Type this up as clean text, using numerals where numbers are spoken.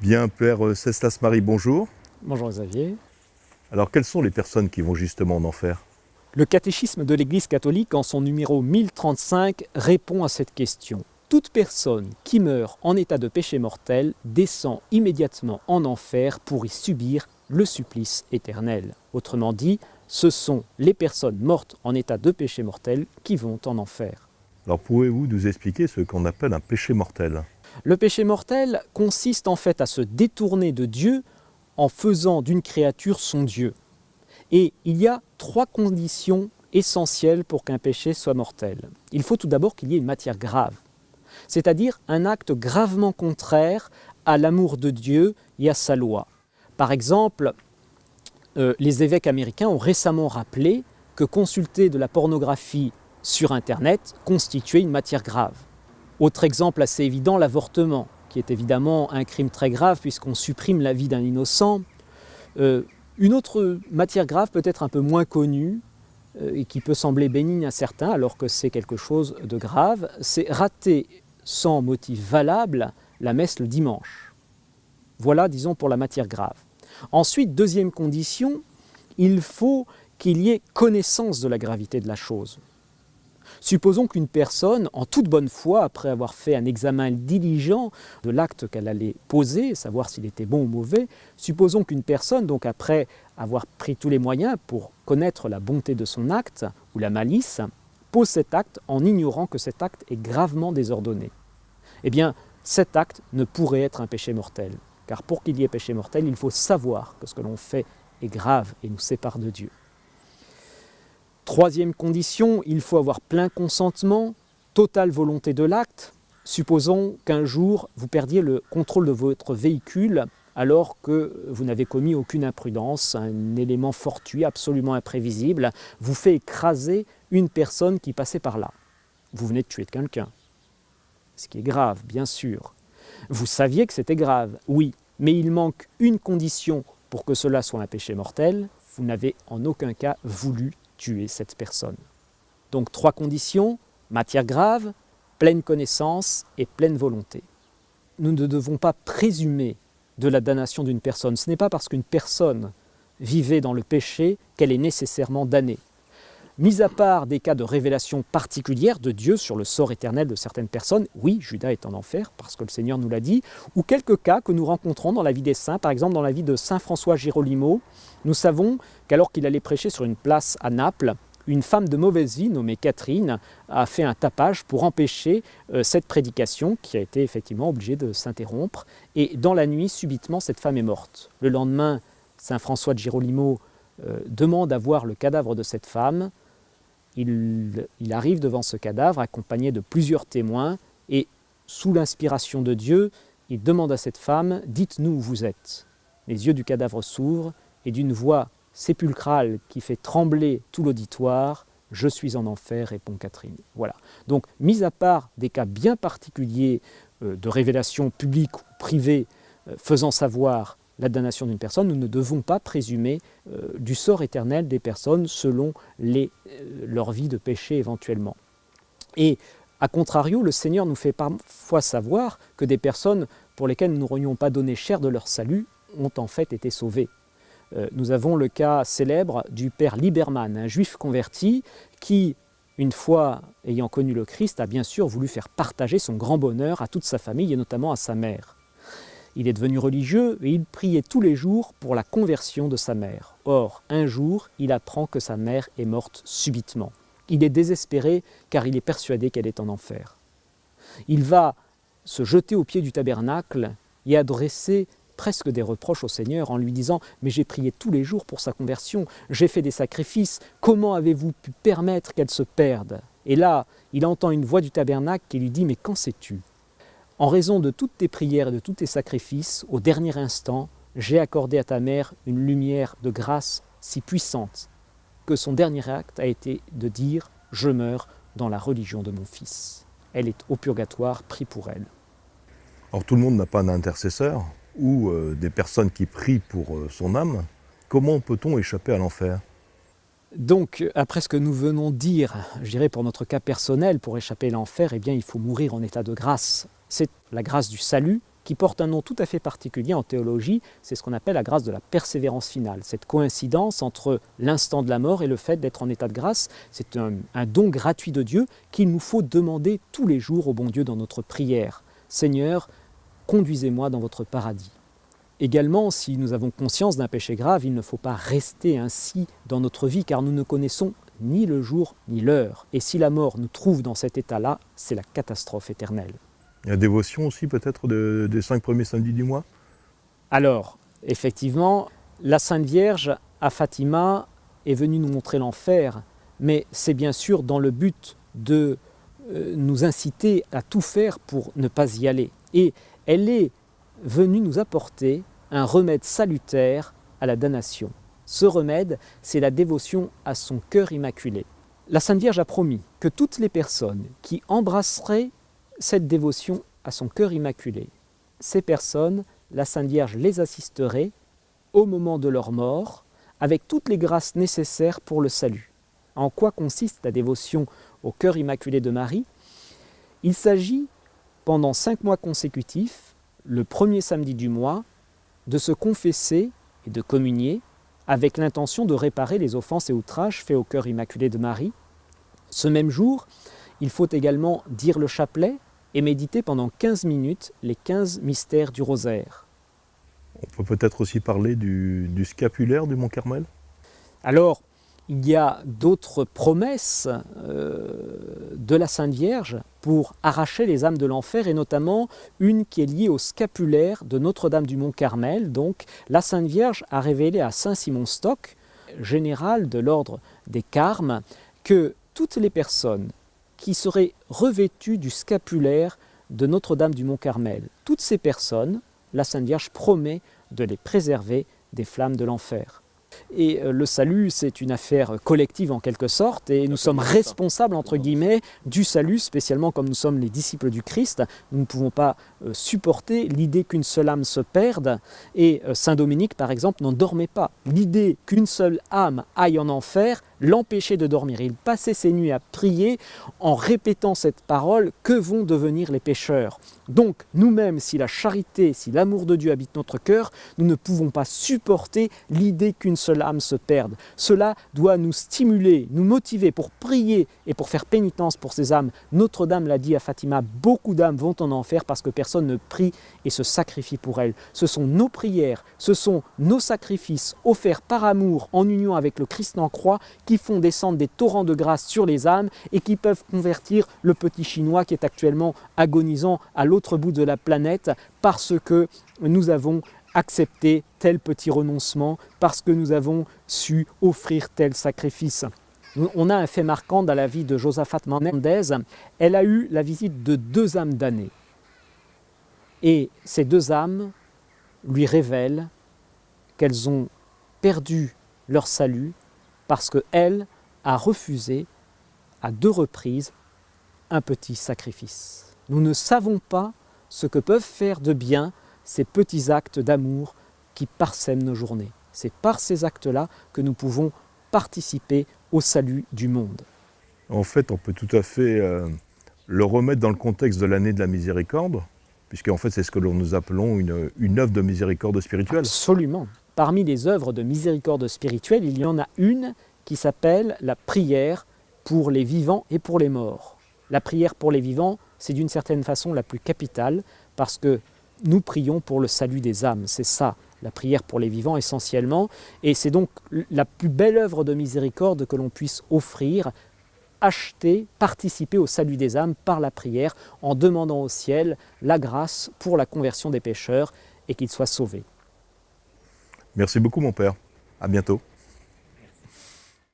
Bien, Père Ceslas-Marie, bonjour. Bonjour Xavier. Alors, quelles sont les personnes qui vont justement en enfer? Le catéchisme de l'Église catholique, en son numéro 1035, répond à cette question. Toute personne qui meurt en état de péché mortel descend immédiatement en enfer pour y subir le supplice éternel. Autrement dit, ce sont les personnes mortes en état de péché mortel qui vont en enfer. Alors, pouvez-vous nous expliquer ce qu'on appelle un péché mortel? Le péché mortel consiste en fait à se détourner de Dieu en faisant d'une créature son Dieu. Et il y a trois conditions essentielles pour qu'un péché soit mortel. Il faut tout d'abord qu'il y ait une matière grave, c'est-à-dire un acte gravement contraire à l'amour de Dieu et à sa loi. Par exemple, les évêques américains ont récemment rappelé que consulter de la pornographie sur Internet constituait une matière grave. Autre exemple assez évident, l'avortement, qui est évidemment un crime très grave puisqu'on supprime la vie d'un innocent. Une autre matière grave, peut-être un peu moins connue, et qui peut sembler bénigne à certains, alors que c'est quelque chose de grave, c'est rater sans motif valable la messe le dimanche. Voilà, disons, pour la matière grave. Ensuite, deuxième condition, il faut qu'il y ait connaissance de la gravité de la chose. Supposons qu'une personne, en toute bonne foi, après avoir fait un examen diligent de l'acte qu'elle allait poser, savoir s'il était bon ou mauvais, supposons qu'une personne, donc après avoir pris tous les moyens pour connaître la bonté de son acte, ou la malice, pose cet acte en ignorant que cet acte est gravement désordonné. Eh bien, cet acte ne pourrait être un péché mortel. Car pour qu'il y ait péché mortel, il faut savoir que ce que l'on fait est grave et nous sépare de Dieu. Troisième condition, il faut avoir plein consentement, totale volonté de l'acte. Supposons qu'un jour, vous perdiez le contrôle de votre véhicule alors que vous n'avez commis aucune imprudence, un élément fortuit, absolument imprévisible, vous fait écraser une personne qui passait par là. Vous venez de tuer quelqu'un, ce qui est grave, bien sûr. Vous saviez que c'était grave, oui, mais il manque une condition pour que cela soit un péché mortel, vous n'avez en aucun cas voulu tuer cette personne. Donc trois conditions, matière grave, pleine connaissance et pleine volonté. Nous ne devons pas présumer de la damnation d'une personne. Ce n'est pas parce qu'une personne vivait dans le péché qu'elle est nécessairement damnée. Mis à part des cas de révélation particulière de Dieu sur le sort éternel de certaines personnes, oui, Judas est en enfer, parce que le Seigneur nous l'a dit, ou quelques cas que nous rencontrons dans la vie des saints, par exemple dans la vie de saint François Girolimo, nous savons qu'alors qu'il allait prêcher sur une place à Naples, une femme de mauvaise vie nommée Catherine a fait un tapage pour empêcher cette prédication qui a été effectivement obligée de s'interrompre. Et dans la nuit, subitement, cette femme est morte. Le lendemain, saint François de Girolimo demande à voir le cadavre de cette femme. Il arrive devant ce cadavre accompagné de plusieurs témoins et sous l'inspiration de Dieu, il demande à cette femme « Dites-nous où vous êtes ». Les yeux du cadavre s'ouvrent et d'une voix sépulcrale qui fait trembler tout l'auditoire « Je suis en enfer », répond Catherine. Voilà. Donc, mis à part des cas bien particuliers de révélation publique ou privée faisant savoir la damnation d'une personne, nous ne devons pas présumer du sort éternel des personnes selon leur vie de péché éventuellement. Et à contrario, le Seigneur nous fait parfois savoir que des personnes pour lesquelles nous n'aurions pas donné cher de leur salut ont en fait été sauvées. Nous avons le cas célèbre du père Lieberman, un juif converti qui, une fois ayant connu le Christ, a bien sûr voulu faire partager son grand bonheur à toute sa famille et notamment à sa mère. Il est devenu religieux et il priait tous les jours pour la conversion de sa mère. Or, un jour, il apprend que sa mère est morte subitement. Il est désespéré car il est persuadé qu'elle est en enfer. Il va se jeter au pied du tabernacle et adresser presque des reproches au Seigneur en lui disant « Mais j'ai prié tous les jours pour sa conversion, j'ai fait des sacrifices, comment avez-vous pu permettre qu'elle se perde ?» Et là, il entend une voix du tabernacle qui lui dit « Mais qu'en sais-tu ? En raison de toutes tes prières et de tous tes sacrifices, au dernier instant, j'ai accordé à ta mère une lumière de grâce si puissante que son dernier acte a été de dire « Je meurs dans la religion de mon fils ». Elle est au purgatoire, prie pour elle. Alors, tout le monde n'a pas un intercesseur ou des personnes qui prient pour son âme. Comment peut-on échapper à l'enfer? Donc, après ce que nous venons de dire, je dirais pour notre cas personnel, pour échapper à l'enfer, eh bien, il faut mourir en état de grâce. C'est la grâce du salut qui porte un nom tout à fait particulier en théologie, c'est ce qu'on appelle la grâce de la persévérance finale. Cette coïncidence entre l'instant de la mort et le fait d'être en état de grâce, c'est un don gratuit de Dieu qu'il nous faut demander tous les jours au bon Dieu dans notre prière. Seigneur, conduisez-moi dans votre paradis. Également, si nous avons conscience d'un péché grave, il ne faut pas rester ainsi dans notre vie, car nous ne connaissons ni le jour ni l'heure. Et si la mort nous trouve dans cet état-là, c'est la catastrophe éternelle. La dévotion aussi peut-être des 5 premiers samedis du mois? Alors, effectivement, la Sainte Vierge à Fatima est venue nous montrer l'enfer, mais c'est bien sûr dans le but de nous inciter à tout faire pour ne pas y aller. Et elle est venue nous apporter un remède salutaire à la damnation. Ce remède, c'est la dévotion à son cœur immaculé. La Sainte Vierge a promis que toutes les personnes qui embrasseraient cette dévotion à son cœur immaculé, ces personnes, la Sainte Vierge les assisterait au moment de leur mort avec toutes les grâces nécessaires pour le salut. En quoi consiste la dévotion au cœur immaculé de Marie? Il s'agit, pendant 5 mois consécutifs, le premier samedi du mois, de se confesser et de communier avec l'intention de réparer les offenses et outrages faits au cœur immaculé de Marie. Ce même jour, il faut également dire le chapelet et méditer pendant 15 minutes les 15 mystères du rosaire. On peut peut-être aussi parler du scapulaire du Mont Carmel? Alors, il y a d'autres promesses de la Sainte Vierge pour arracher les âmes de l'enfer, et notamment une qui est liée au scapulaire de Notre-Dame du Mont Carmel. Donc, la Sainte Vierge a révélé à Saint Simon Stock, général de l'ordre des Carmes, que toutes les personnes qui seraient revêtues du scapulaire de Notre-Dame du Mont Carmel, toutes ces personnes, la Sainte Vierge promet de les préserver des flammes de l'enfer. Et le salut, c'est une affaire collective en quelque sorte, et nous sommes responsables, entre guillemets, du salut, spécialement comme nous sommes les disciples du Christ. Nous ne pouvons pas supporter l'idée qu'une seule âme se perde, et Saint Dominique, par exemple, n'en dormait pas. L'idée qu'une seule âme aille en enfer l'empêchait de dormir. Il passait ses nuits à prier en répétant cette parole: que vont devenir les pécheurs? Donc, nous-mêmes, si la charité, si l'amour de Dieu habite notre cœur, nous ne pouvons pas supporter l'idée qu'une seule âme se perde. Cela doit nous stimuler, nous motiver pour prier et pour faire pénitence pour ces âmes. Notre-Dame l'a dit à Fatima, beaucoup d'âmes vont en enfer parce que personne ne prie et se sacrifie pour elles. Ce sont nos prières, ce sont nos sacrifices offerts par amour en union avec le Christ en croix qui font descendre des torrents de grâce sur les âmes et qui peuvent convertir le petit Chinois qui est actuellement agonisant à l'autre bout de la planète parce que nous avons accepté tel petit renoncement, parce que nous avons su offrir tel sacrifice. On a un fait marquant dans la vie de Josaphat Mendez. Elle a eu la visite de 2 âmes damnées. Et ces 2 âmes lui révèlent qu'elles ont perdu leur salut parce qu'elle a refusé à 2 reprises un petit sacrifice. Nous ne savons pas ce que peuvent faire de bien ces petits actes d'amour qui parsèment nos journées. C'est par ces actes-là que nous pouvons participer au salut du monde. En fait, on peut tout à fait le remettre dans le contexte de l'année de la miséricorde, puisqu'en fait, c'est ce que nous appelons une œuvre de miséricorde spirituelle. Absolument. Parmi les œuvres de miséricorde spirituelle, il y en a une qui s'appelle la prière pour les vivants et pour les morts. La prière pour les vivants, c'est d'une certaine façon la plus capitale, parce que nous prions pour le salut des âmes. C'est ça, la prière pour les vivants essentiellement. Et c'est donc la plus belle œuvre de miséricorde que l'on puisse offrir, acheter, participer au salut des âmes par la prière, en demandant au ciel la grâce pour la conversion des pécheurs et qu'ils soient sauvés. Merci beaucoup mon père. À bientôt.